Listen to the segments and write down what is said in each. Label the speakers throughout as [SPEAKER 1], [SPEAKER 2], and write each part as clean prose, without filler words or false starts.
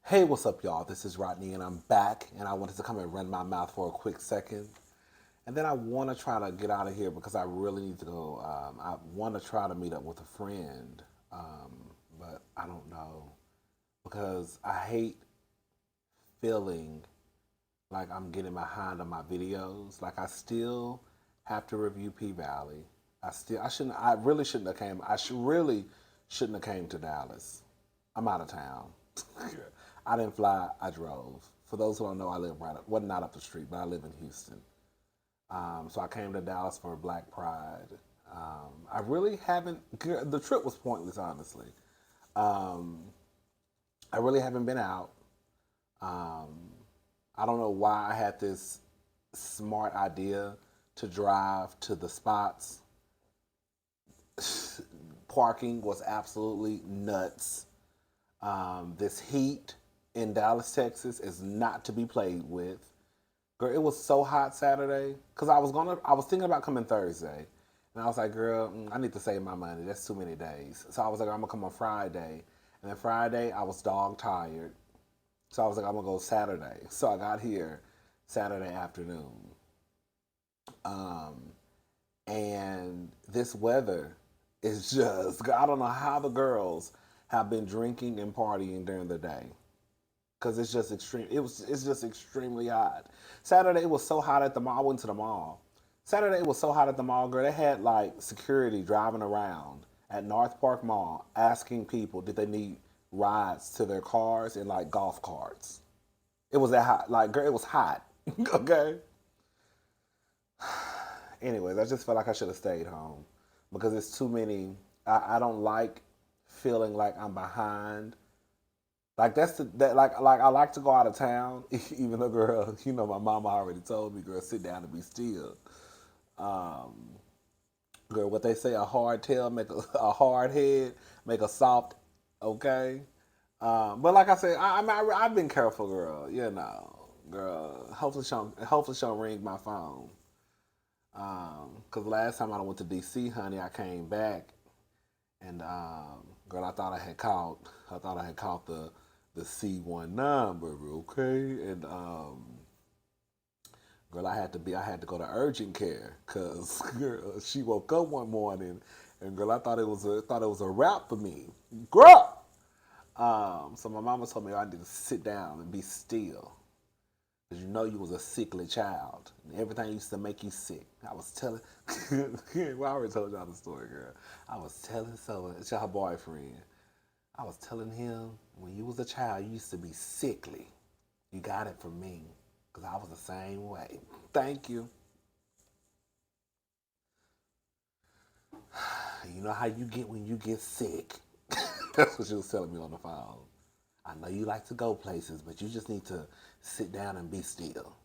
[SPEAKER 1] Hey, what's up, y'all? This is Rodney, and I'm back, and I wanted to come and run my mouth for a quick second. And then I want to try to get out of here because I really need to go. I want to try to meet up with a friend, but I don't know because I hate feeling like I'm getting behind on my videos. Like I still have to review P Valley. I really shouldn't have came. Really shouldn't have came to Dallas. I'm out of town. I didn't fly. I drove. For those who don't know, I live well, not up the street, but I live in Houston. So I came to Dallas for Black Pride. I really haven't. The trip was pointless, honestly. Um, I really haven't been out. Um, I don't know why I had this smart idea to drive to the spots. Parking was absolutely nuts. This heat in Dallas, Texas is not to be played with. Girl, it was so hot Saturday because I was thinking about coming Thursday, and I was like, girl, I need to save my money. That's too many days. So I was like, I'm gonna come on Friday, and then Friday I was dog tired, so I was like, I'm gonna go Saturday. So I got here Saturday afternoon, um, and this weather is just, I don't know how the girls have been drinking and partying during the day because it's just extreme. It's just extremely hot. Saturday it was so hot at the mall. I went to the mall. Saturday it was so hot at the mall, girl. They had like security driving around at North Park Mall asking people did they need rides to their cars in like golf carts. It was that hot. Like, girl, it was hot. Okay. Anyways, I just felt like I should have stayed home because it's too many. I don't like feeling like I'm behind. Like like I like to go out of town, even though, girl, my mama already told me, girl, sit down and be still. Um, Girl, what they say, a hard tail make a hard head make a soft, okay. But like I said, I've been careful, girl. Girl. Hopefully she don't ring my phone. Cause last time I went to DC, honey, I came back and girl, I thought I had caught the C1 number, okay? And girl, I had to go to urgent care, cause girl, she woke up one morning, and girl, I thought it was a wrap for me, girl. So my mama told me I need to sit down and be still, cause you know you was a sickly child, and everything used to make you sick. I was telling, well, I already told y'all the story, girl. I was telling it's her boyfriend. I was telling him when you was a child, you used to be sickly. You got it from me, cause I was the same way. Thank you. You know how you get when you get sick. That's what she was telling me on the phone. I know you like to go places, but you just need to sit down and be still.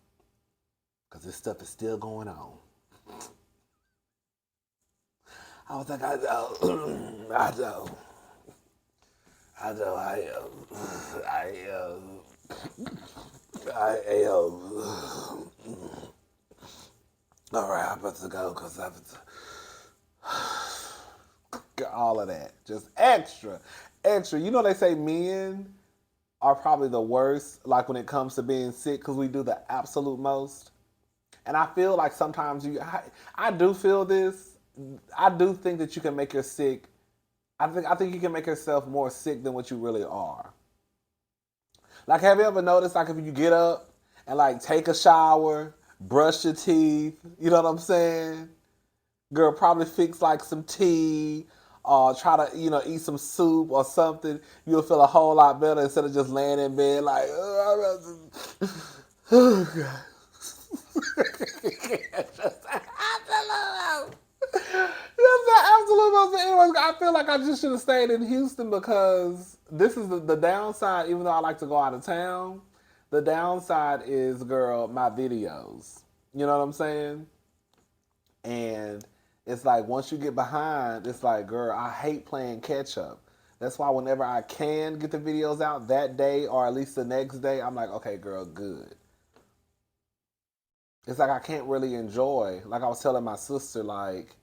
[SPEAKER 1] Because this stuff is still going on. I was like, I know. I know. I know. I am. All right, I'm about to go because I'm all of that. Just extra. Extra. You know, they say men are probably the worst, like when it comes to being sick, because we do the absolute most. And I feel like sometimes I do feel this. I do think that you can make your sick. I think you can make yourself more sick than what you really are. Like, have you ever noticed, like, if you get up and like take a shower, brush your teeth, you know what I'm saying? Girl, probably fix like some tea, or try to, eat some soup or something. You'll feel a whole lot better instead of just laying in bed like, oh God. Just absolute. That's the absolute most. Anyways, I feel like I just should have stayed in Houston because this is the downside. Even though I like to go out of town, the downside is, girl, my videos. You know what I'm saying? And it's like once you get behind, it's like, girl, I hate playing catch up. That's why whenever I can get the videos out that day or at least the next day, I'm like, okay, girl, good. It's like I can't really enjoy. Like I was telling my sister, like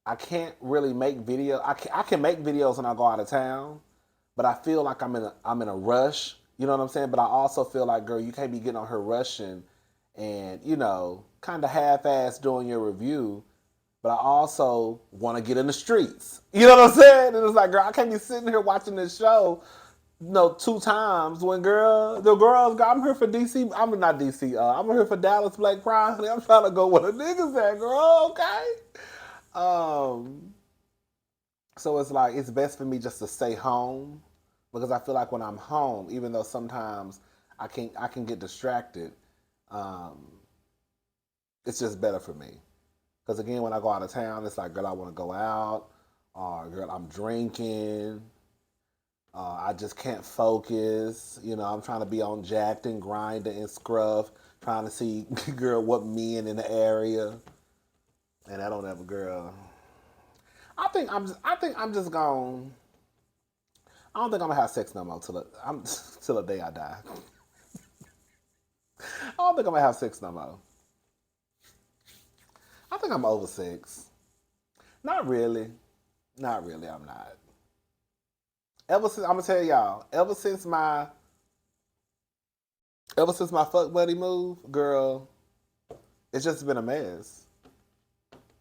[SPEAKER 1] I can't really make videos. I can make videos when I go out of town, but I feel like I'm in a rush You know what I'm saying? But I also feel like, girl, you can't be getting on her rushing and, kind of half-ass doing your review. But I also want to get in the streets. You know what I'm saying? And it's like, girl, I can't be sitting here watching this show, 2 times when, girl, the girls, I'm here for DC. I'm not DC. I'm here for Dallas Black Pride. I'm trying to go where the niggas at, girl. Okay. Um, so it's like it's best for me just to stay home because I feel like when I'm home, even though sometimes I can get distracted, um, it's just better for me. Because again, when I go out of town, it's like, girl, I want to go out, or girl, I'm drinking. I just can't focus. I'm trying to be on jacked and grinding and scruff, trying to see, girl, what men in the area. And I don't ever, girl. I think I'm just going. I don't think I'm gonna have sex no more till the day I die. I don't think I'm gonna have sex no more. I think I'm over sex. Not really. Not really. I'm not. Ever since I'm gonna tell y'all, ever since my fuck buddy move, girl, it's just been a mess.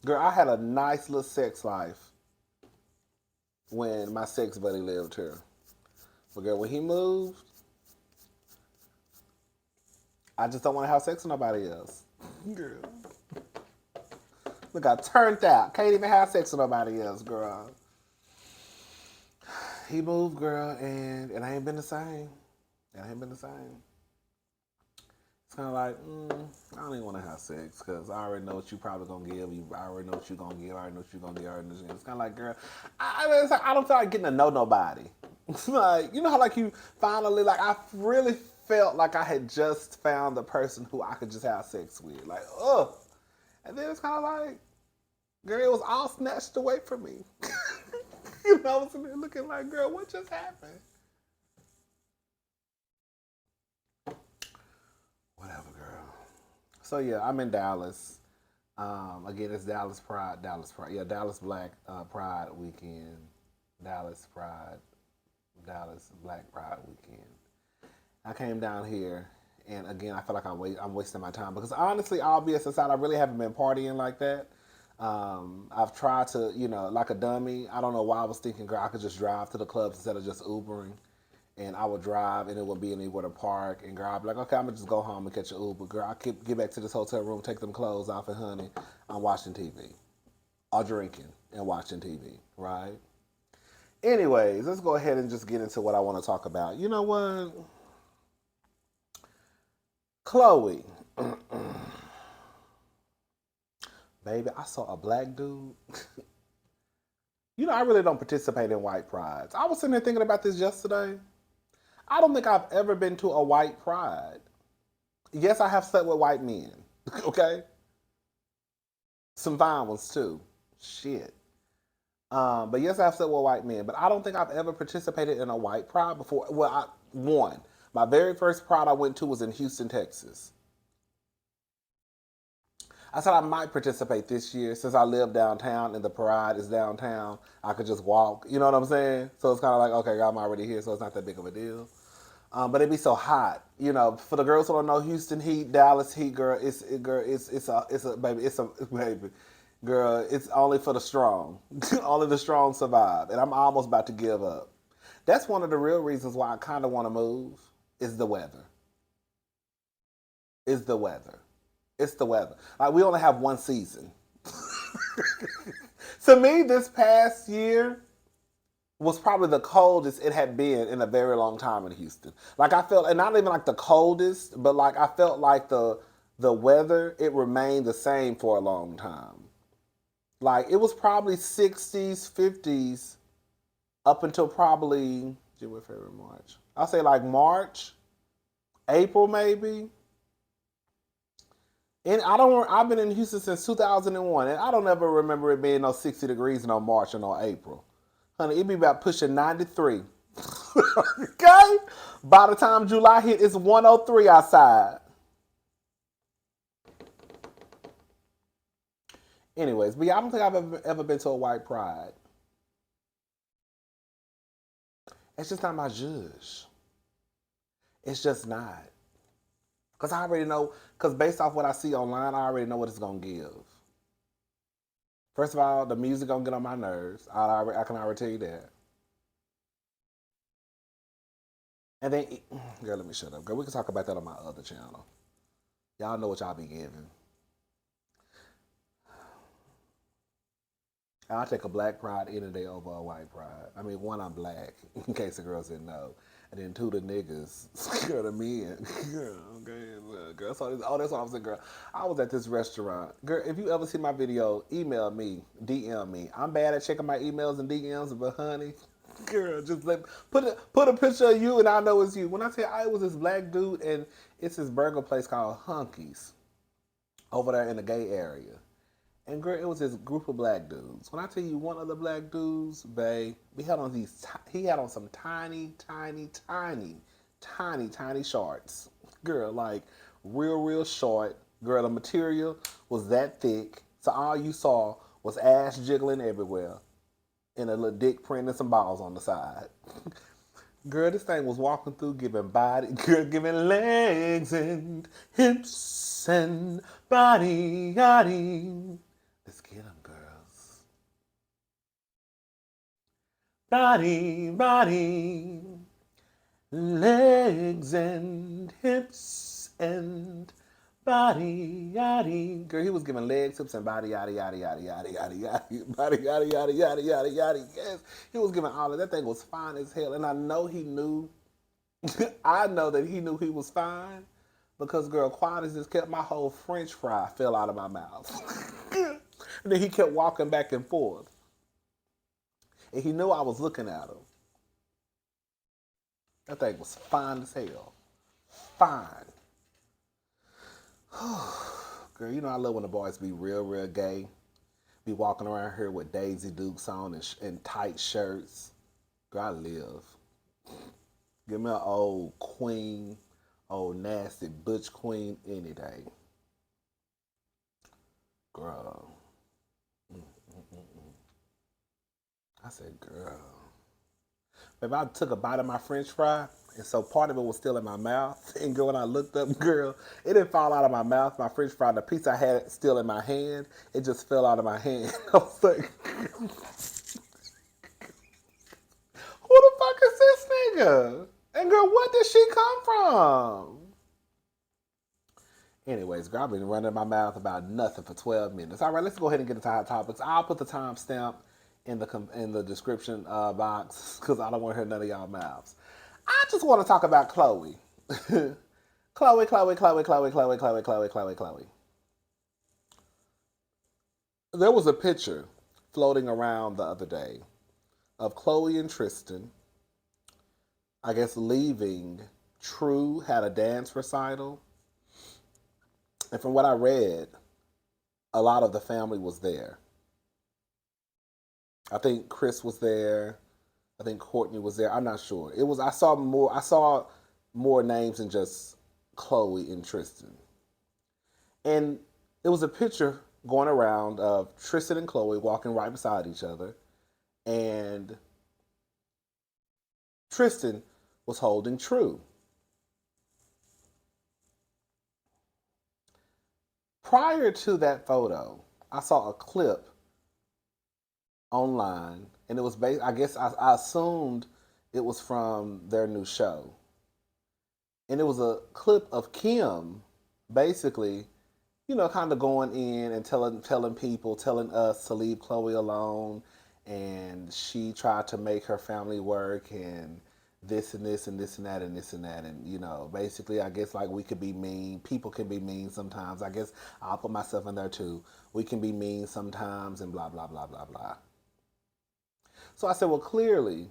[SPEAKER 1] Girl, I had a nice little sex life when my sex buddy lived here. But girl, when he moved, I just don't want to have sex with nobody else. Girl. Look, I turned out. Can't even have sex with nobody else, girl. He moved, girl, and it ain't been the same. It ain't been the same. It's kind of like, I don't even want to have sex because I already know what you probably going to give. I already know what you're going to give. I already know what you're going to give. It's kind of like, girl, I don't feel like getting to know nobody. Like, you know how, like, you finally, like, I really felt like I had just found the person who I could just have sex with. Like, ugh. And then it's kind of like, girl, it was all snatched away from me. You know, I was looking like, girl, what just happened? Whatever, girl. So, yeah, I'm in Dallas. Again, it's Dallas Pride. Yeah, Dallas Black Pride weekend. Dallas Pride. Dallas Black Pride weekend. I came down here, and again, I feel like I'm wasting my time because honestly, I'll be aside. I really haven't been partying like that. I've tried to, like a dummy. I don't know why I was thinking, girl, I could just drive to the clubs instead of just Ubering. And I would drive, and it would be anywhere to park. And girl, I'd be like, okay, I'm gonna just go home and catch an Uber. Girl, I could get back to this hotel room, take them clothes off, and honey, I'm watching TV, or drinking and watching TV, right? Anyways, let's go ahead and just get into what I want to talk about. You know what, Khloe. Baby, I saw a black dude. I really don't participate in white prides. I was sitting there thinking about this yesterday. I don't think I've ever been to a white pride. Yes, I have slept with white men. Okay? Some fine ones too. Shit. But yes, I've slept with white men. But I don't think I've ever participated in a white pride before. Well, my very first pride I went to was in Houston, Texas. I said I might participate this year since I live downtown and the parade is downtown. I could just walk. You know what I'm saying? So it's kind of like, okay, I'm already here, so it's not that big of a deal. But it'd be so hot. For the girls who don't know, Houston heat, Dallas heat, girl, it's a baby. Girl, it's only for the strong. Only the strong survive. And I'm almost about to give up. That's one of the real reasons why I kind of want to move is the weather. Is the weather. It's the weather. Like, we only have one season. To me, this past year was probably the coldest it had been in a very long time in Houston. Like, I felt, and not even like the coldest, but like I felt like the weather, it remained the same for a long time. Like, it was probably 60s, 50s up until probably January, February, March. I'll say like March, April maybe. And I've been in Houston since 2001, and I don't ever remember it being no 60 degrees in no March or no April. Honey, it be about pushing 93. Okay? By the time July hit, it's 103 outside. Anyways, but yeah, I don't think I've ever been to a white pride. It's just not my judge. It's just not. Because I already know, because based off what I see online, I already know what it's going to give. First of all, the music going to get on my nerves. I can already tell you that. And then, girl, let me shut up. Girl, we can talk about that on my other channel. Y'all know what y'all be giving. I'll take a black pride any day over a white pride. I mean, one, I'm black, in case the girls didn't know. And then two, the niggas. Girl, the men. Girl, okay, girl. That's what I'm saying, girl. I was at this restaurant. Girl, if you ever see my video, email me, DM me. I'm bad at checking my emails and DMs, but honey, girl, just put a picture of you and I know it's you. When I say I was this black dude, and it's this burger place called Hunky's over there in the gay area. And girl, it was this group of black dudes. When I tell you one of the black dudes, babe, he had on some tiny shorts. Girl, like real short. Girl, the material was that thick. So all you saw was ass jiggling everywhere and a little dick print and some balls on the side. Girl, this thing was walking through giving legs and hips and body. Let's get them, girls. Body, legs and hips and body. Girl, he was giving legs, hips, and body, body, yes, he was giving all of that. Thing was fine as hell, and I know he knew. I know that he knew he was fine because, girl, Quantas just kept my whole French fry fell out of my mouth. And then he kept walking back and forth. And he knew I was looking at him. That thing was fine as hell. Fine. Girl, you know I love when the boys be real gay. Be walking around here with Daisy Dukes on and tight shirts. Girl, I live. Give me an old queen, old nasty butch queen any day. Girl. I said, girl. Baby, I took a bite of my French fry, and so part of it was still in my mouth. And girl, when I looked up, girl, it didn't fall out of my mouth, my French fry. The piece I had still in my hand, it just fell out of my hand. I was like, who the fuck is this nigga? And girl, where did she come from? Anyways, girl, I've been running my mouth about nothing for 12 minutes. All right, let's go ahead and get into hot topics. I'll put the timestamp in the description box because I don't want to hear none of y'all mouths. I just want to talk about Khloe. Khloe. There was a picture floating around the other day of Khloe and Tristan, I guess, leaving. True had a dance recital. And from what I read, a lot of the family was there. I think Chris was there. I think Courtney was there. I'm not sure. I saw more names than just Khloe and Tristan. And it was a picture going around of Tristan and Khloe walking right beside each other. And Tristan was holding True. Prior to that photo, I saw a clip online, and it was based, I guess I assumed it was from their new show. And it was a clip of Kim basically, kind of going in and telling us to leave Khloe alone, and she tried to make her family work, and this and this and this and that and this and that, and basically, I guess, like, we could be mean. People can be mean sometimes. I guess I'll put myself in there too. We can be mean sometimes, and blah blah blah blah blah. So I said, well, clearly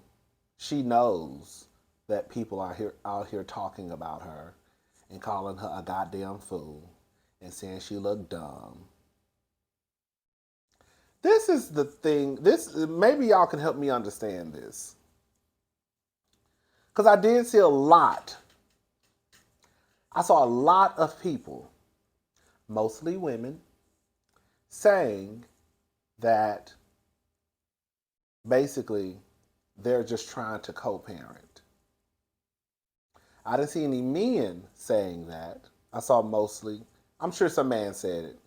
[SPEAKER 1] she knows that people are out here talking about her and calling her a goddamn fool and saying she looked dumb. This is the thing. Maybe y'all can help me understand this. Because I did see a lot. I saw a lot of people, mostly women, saying that basically they're just trying to co-parent. I didn't see any men saying that. I saw mostly, I'm sure some man said it,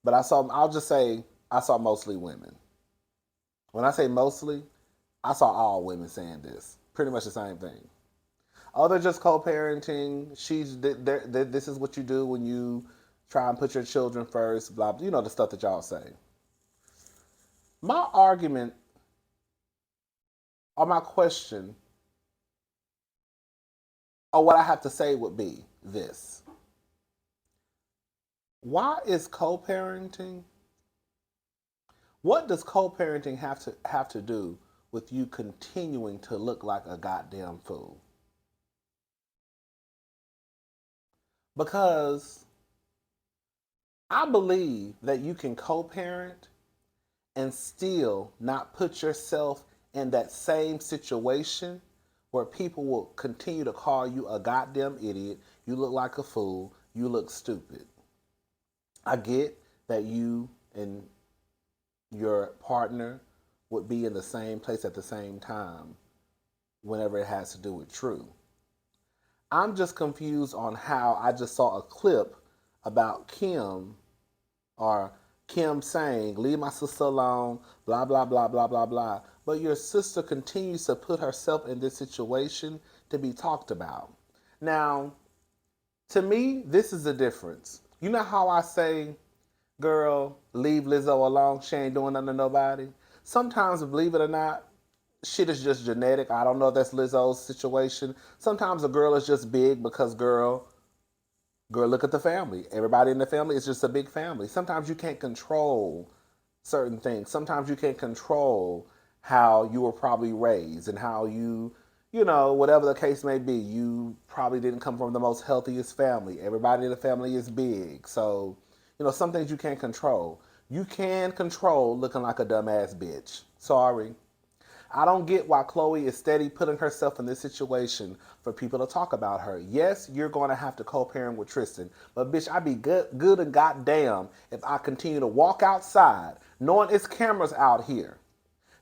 [SPEAKER 1] but I'll just say, I saw mostly women. When I say mostly, I saw all women saying this. Pretty much the same thing. Oh, they're just co-parenting. This is what you do when you try and put your children first. Blah, blah. You know the stuff that y'all say. My argument or my question or what I have to say would be this: why is co-parenting? What does co-parenting have to do with you continuing to look like a goddamn fool? Because I believe that you can co-parent and still not put yourself in that same situation where people will continue to call you a goddamn idiot, you look like a fool, you look stupid. I get that you and your partner would be in the same place at the same time whenever it has to do with True. I'm just confused on how I just saw a clip about Kim or Kim saying, leave my sister alone, blah, blah, blah, blah, blah, blah. But your sister continues to put herself in this situation to be talked about. Now, to me, this is the difference. You know how I say, girl, leave Lizzo alone, she ain't doing nothing to nobody? Sometimes, believe it or not, shit is just genetic. I don't know if that's Lizzo's situation. Sometimes a girl is just big because, girl, look at the family. Everybody in the family is just a big family. Sometimes you can't control certain things. Sometimes you can't control how you were probably raised and how you know, whatever the case may be, you probably didn't come from the most healthiest family. Everybody in the family is big. So, you know, some things you can't control. You can control looking like a dumbass bitch. Sorry. I don't get why Khloe is steady putting herself in this situation for people to talk about her. Yes, you're going to have to co-parent with Tristan, but bitch, I'd be good and goddamn if I continue to walk outside knowing it's cameras out here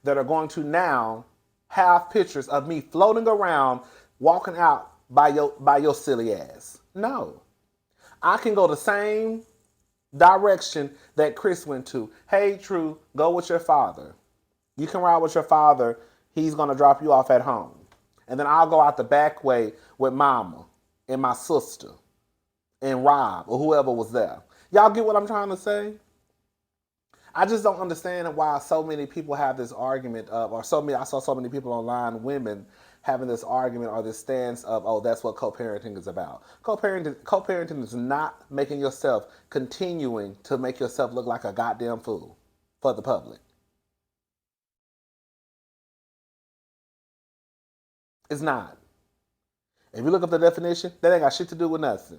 [SPEAKER 1] that are going to now have pictures of me floating around walking out by your silly ass. No. I can go the same direction that Chris went to. Hey, True, go with your father. You can ride with your father. He's going to drop you off at home. And then I'll go out the back way with mama and my sister and Rob or whoever was there. Y'all get what I'm trying to say? I just don't understand why so many people have this argument of, I saw so many people online, women, having this argument or this stance of, oh, that's what co-parenting is about. Co-parenting is not making yourself, continuing to make yourself look like a goddamn fool for the public. It's not. If you look up the definition, that ain't got shit to do with nothing.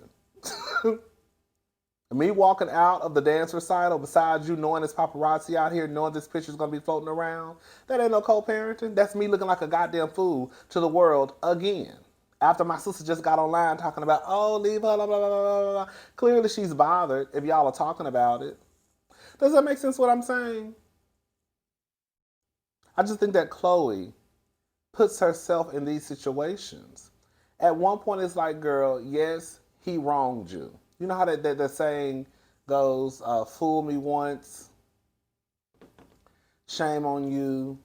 [SPEAKER 1] Me walking out of the dance recital besides you knowing there's paparazzi out here, knowing this picture's gonna be floating around, that ain't no co-parenting. That's me looking like a goddamn fool to the world again. After my sister just got online talking about, oh, leave her, blah, blah, blah, blah, blah. Clearly she's bothered if y'all are talking about it. Does that make sense what I'm saying? I just think that Khloe puts herself in these situations. At one point, it's like, girl, yes, he wronged you. You know how that saying goes, fool me once, shame on you.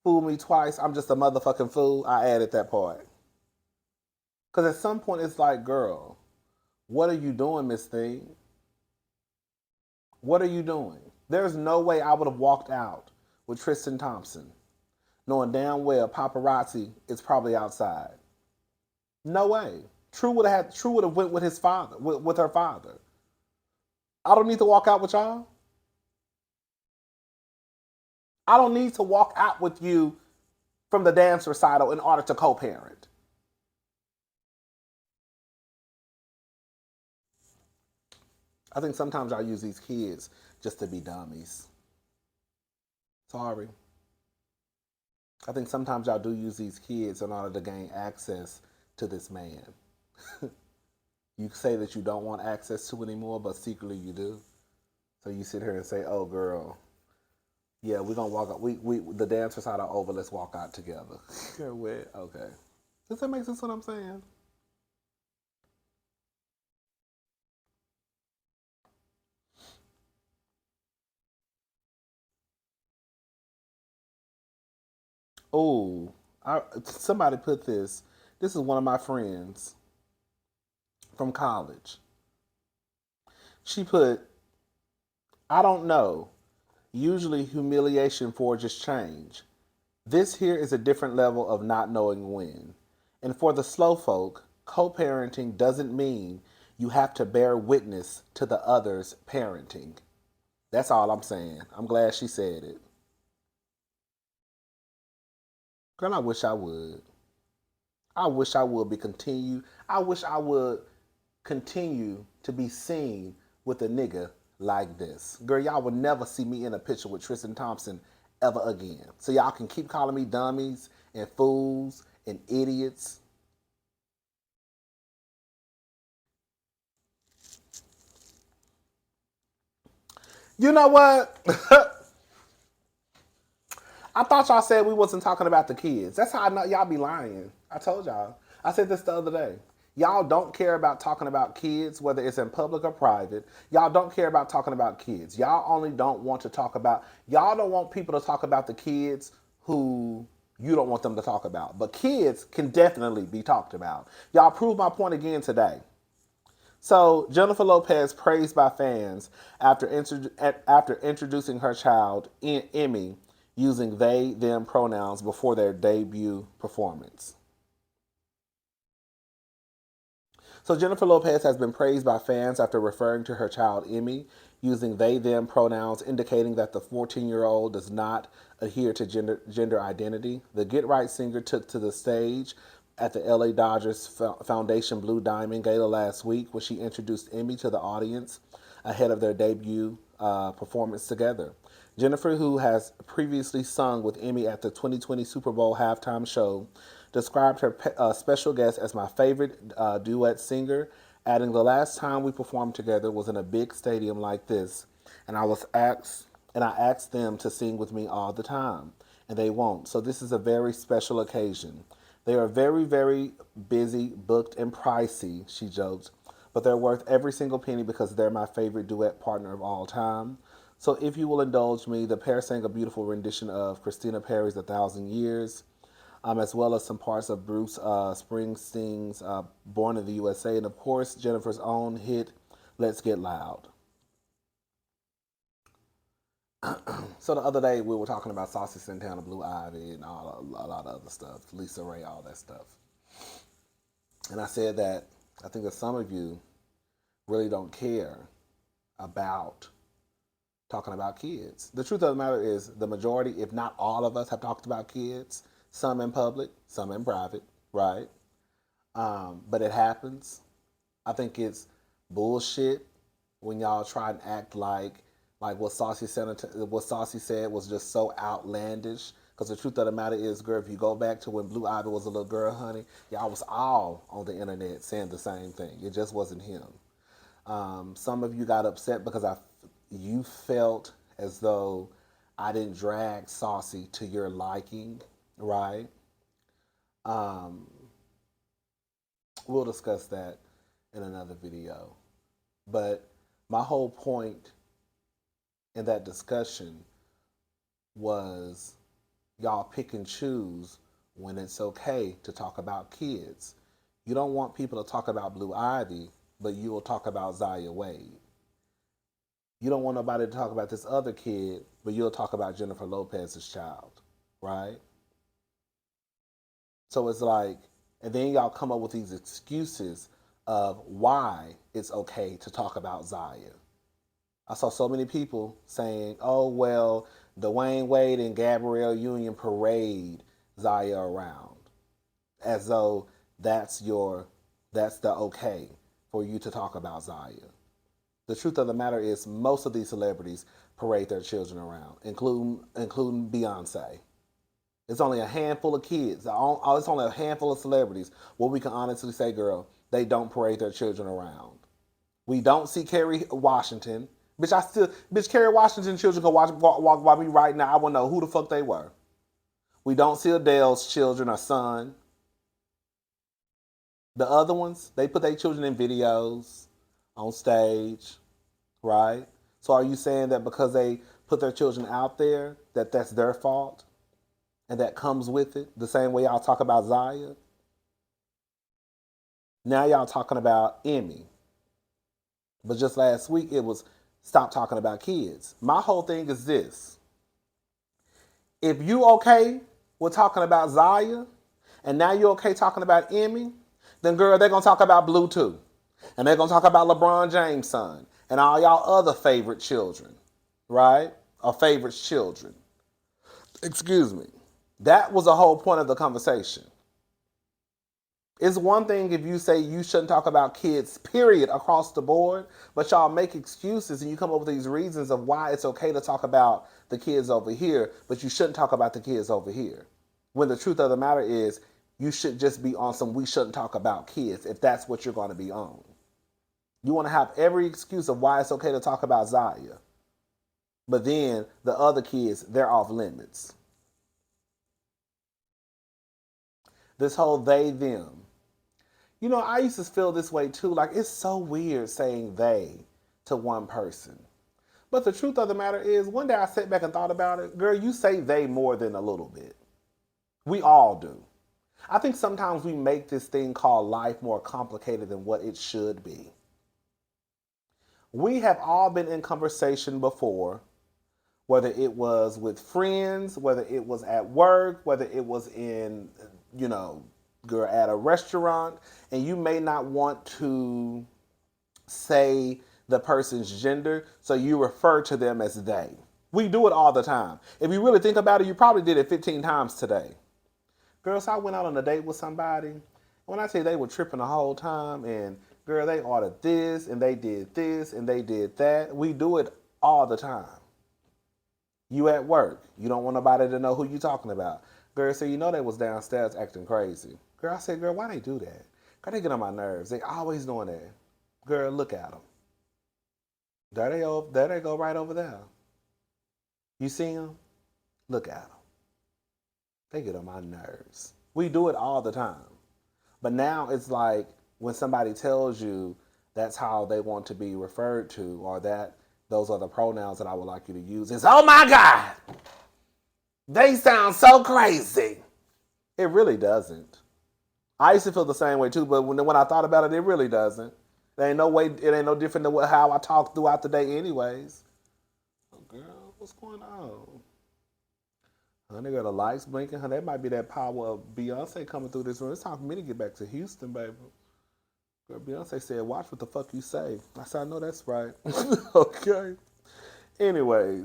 [SPEAKER 1] Fool me twice, I'm just a motherfucking fool. I added that part. Because at some point, it's like, girl, what are you doing, Miss Thing? What are you doing? There's no way I would have walked out with Tristan Thompson knowing damn well paparazzi is probably outside. No way. True would have went with his father, with her father. I don't need to walk out with y'all. I don't need to walk out with you from the dance recital in order to co-parent. I think sometimes y'all use these kids just to be dummies. Sorry. I think sometimes y'all do use these kids in order to gain access to this man. You say that you don't want access to anymore, but secretly you do. So you sit here and say, oh, girl, yeah, we're going to walk out. The dance recital over. Let's walk out together. Okay. Does that make sense what I'm saying? Oh, somebody put this. This is one of my friends from college. She put, I don't know. Usually humiliation forges change. This here is a different level of not knowing when. And for the slow folk, co parenting doesn't mean you have to bear witness to the other's parenting. That's all I'm saying. I'm glad she said it. Girl, I wish I would. I wish I would be continue. I wish I would continue to be seen with a nigga like this. Girl, y'all would never see me in a picture with Tristan Thompson ever again. So y'all can keep calling me dummies and fools and idiots. You know what? I thought y'all said we wasn't talking about the kids. That's how I know y'all be lying. I told y'all. I said this the other day. Y'all don't care about talking about kids, whether it's in public or private. Y'all don't care about talking about kids. Y'all only don't want to talk about, y'all don't want people to talk about the kids who you don't want them to talk about. But kids can definitely be talked about. Y'all proved my point again today. So Jennifer Lopez praised by fans after introducing her child Emmy using they them pronouns before their debut performance. So Jennifer Lopez has been praised by fans after referring to her child Emmy using they them pronouns, indicating that the 14-year-old does not adhere to gender identity. The Get Right singer took to the stage at the LA Dodgers Foundation Blue Diamond Gala last week when she introduced Emmy to the audience ahead of their debut performance together. Jennifer, who has previously sung with Emmy at the 2020 Super Bowl halftime show, described her special guest as my favorite duet singer, adding, "The last time we performed together was in a big stadium like this, and I asked them to sing with me all the time, and they won't. So this is a very special occasion. They are very, very busy, booked, and pricey," she joked, "but they're worth every single penny because they're my favorite duet partner of all time. So if you will indulge me, the pair sang a beautiful rendition of Christina Perri's A Thousand Years, as well as some parts of Bruce Springsteen's Born in the USA, and of course, Jennifer's own hit, Let's Get Loud." So the other day, we were talking about Saucy Santana, Blue Ivy, and a lot of other stuff, Lisa Ray, all that stuff. And I said that I think that some of you really don't care about talking about kids. The truth of the matter is the majority, if not all of us, have talked about kids, some in public, some in private, right? But it happens. I think it's bullshit when y'all try and act like what Saucy said was just so outlandish. Because the truth of the matter is, girl, if you go back to when Blue Ivy was a little girl, honey, y'all was all on the internet saying the same thing. It just wasn't him. Some of you got upset because you felt as though I didn't drag Saucy to your liking, right? Um, we'll discuss that in another video. But my whole point in that discussion was y'all pick and choose when it's okay to talk about kids. You don't want people to talk about Blue Ivy, but you will talk about Zaya Wade. You don't want nobody to talk about this other kid, but you'll talk about Jennifer Lopez's child, right? So it's like, and then y'all come up with these excuses of why it's okay to talk about Zaya. I saw so many people saying, "Oh well, Dwayne Wade and Gabrielle Union parade Zaya around," as though that's the okay for you to talk about Zaya. The truth of the matter is, most of these celebrities parade their children around, including Beyonce. It's only a handful of kids. It's only a handful of celebrities where we can honestly say, girl, they don't parade their children around. We don't see Kerry Washington. Bitch, Kerry Washington's children can walk by me right now. I wouldn't know who the fuck they were. We don't see Adele's children or son. The other ones, they put their children in videos, on stage, right? So are you saying that because they put their children out there, that that's their fault? And that comes with it? The same way y'all talk about Zaya? Now y'all talking about Emmy. But just last week it was stop talking about kids. My whole thing is this. If you okay with talking about Zaya, and now you okay talking about Emmy, then girl, they're gonna talk about Blue too. And they're gonna talk about LeBron James' son and all y'all other favorite children, right? Or favorite children. Excuse me. That was the whole point of the conversation. It's one thing if you say you shouldn't talk about kids, period, across the board, but y'all make excuses and you come up with these reasons of why it's okay to talk about the kids over here, but you shouldn't talk about the kids over here. When the truth of the matter is, you should just be on some we shouldn't talk about kids if that's what you're going to be on. You want to have every excuse of why it's okay to talk about Zaya. But then the other kids, they're off limits. This whole they, them. You know, I used to feel this way too. Like, it's so weird saying they to one person. But the truth of the matter is, one day I sat back and thought about it. Girl, you say they more than a little bit. We all do. I think sometimes we make this thing called life more complicated than what it should be. We have all been in conversation before, whether it was with friends, whether it was at work, whether it was in, girl, at a restaurant, and you may not want to say the person's gender, so you refer to them as they. We do it all the time. If you really think about it, you probably did it 15 times today. Girl, so I went out on a date with somebody. When I say they were tripping the whole time, and girl, they ordered this, and they did this, and they did that. We do it all the time. You at work. You don't want nobody to know who you talking about. Girl, so you know they was downstairs acting crazy. Girl, I said, girl, why they do that? Girl, they get on my nerves. They always doing that. Girl, look at them. There they go right over there. You see them? Look at them. They get on my nerves. We do it all the time. But now it's like when somebody tells you that's how they want to be referred to, or that those are the pronouns that I would like you to use, it's, oh my God, they sound so crazy. It really doesn't. I used to feel the same way too, but when I thought about it, it really doesn't. There ain't no way, it ain't no different than how I talk throughout the day anyways. Oh, girl, what's going on? Honey, girl, the lights blinking. Honey, that might be that power of Beyonce coming through this room. It's time for me to get back to Houston, baby. Girl, Beyonce said, watch what the fuck you say. I said, I know that's right. Okay. Anyways,